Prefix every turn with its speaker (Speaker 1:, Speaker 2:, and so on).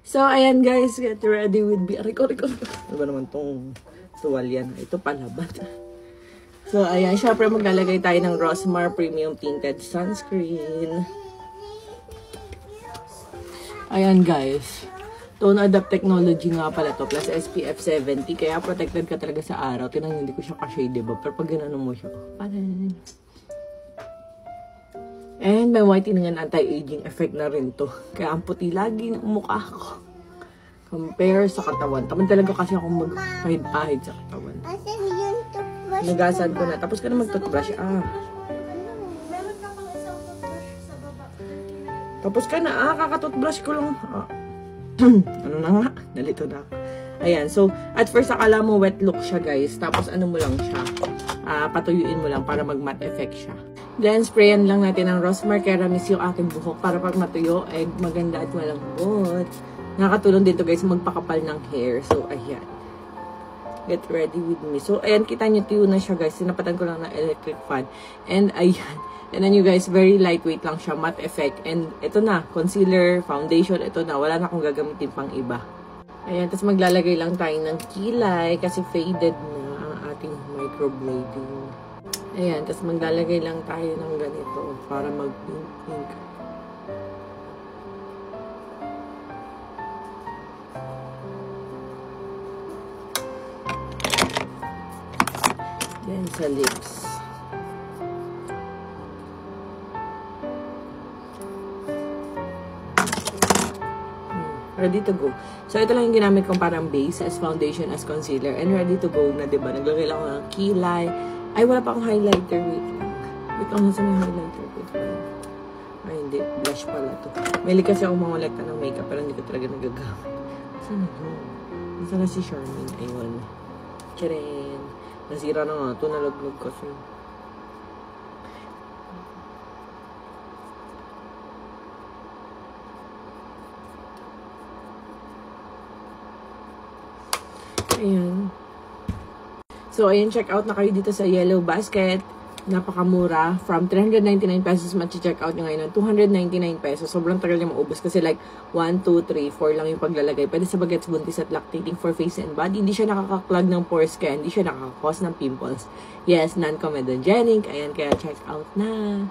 Speaker 1: So, ayan guys, get ready with me. Riko. Ano ba naman tong tuwalya na? Ito palaban. So, ayan, syempre maglalagay tayo ng Rosmar Premium Tinted Sunscreen. Ayan guys. Tone Adapt Technology nga pala to, plus SPF 70. Kaya protected ka talaga sa araw. Tinang hindi ko siya ka-shade, diba? Pero pag gano'n mo siya, parang... And may whitening and anti-aging effect na rin to. Kaya ang puti lagi ng mukha ko. Compare sa katawan. Taman talaga kasi ako magpahid-pahid sa katawan. Nagasan ko na. Tapos ka na mag-toothbrush. Tapos ka na. Kaka-toothbrush ko lang. Ano na nga? Nalito na ako. Ayan. So, at first akala mo wet look siya guys. Tapos ano mo lang siya. Patuyuin mo lang para mag-matte effect siya. Then, sprayan lang natin ng Rosmar Keramis yung aking buhok para pag matuyo, ay maganda at malambot. Nakakatulong din to guys magpakapal ng hair. So, ayan. Get ready with me. So, ayan, kita nyo tuyo na siya guys. Sinapatan ko lang ng electric fan. And, ayan. And then you guys, very lightweight lang siya. Matte effect. And, ito na. Concealer, foundation, ito na. Wala na akong gagamitin pang iba. Ayan, tapos maglalagay lang tayo ng kilay kasi faded na ang ating microblading. Ayan, tapos maglalagay lang tayo ng ganito para mag-pink-pink. Then sa lips. Ready to go. So, ito lang yung ginamit kong parang base as foundation, as concealer. And ready to go na, diba? Naglagay lang ako ng kilay. Ay, wala pa akong highlighter. Wait lang. Wait lang, nasa may highlighter. Ay, hindi. Blush pala to. Mahilig kasi ako mangolekta ng makeup pero hindi ko talaga nagagamit. Saan na to? Nasa na si Charmaine? Ayun. Tcharin. Nasira na nga ito. Nalaglag kasi. Ayan. So, ayan, check out na kayo dito sa Yellow Basket. Napakamura. From 399 pesos, mag-check out nyo ngayon ng 299 pesos. Sobrang tagal niya maubos kasi like 1, 2, 3, 4 lang yung paglalagay. Pwede sa bagets, buntis at lactating for face and body. Hindi siya nakaka-clog ng pores kaya hindi siya nakaka-cause ng pimples. Yes, non-comedogenic. Ayan, kaya check out na.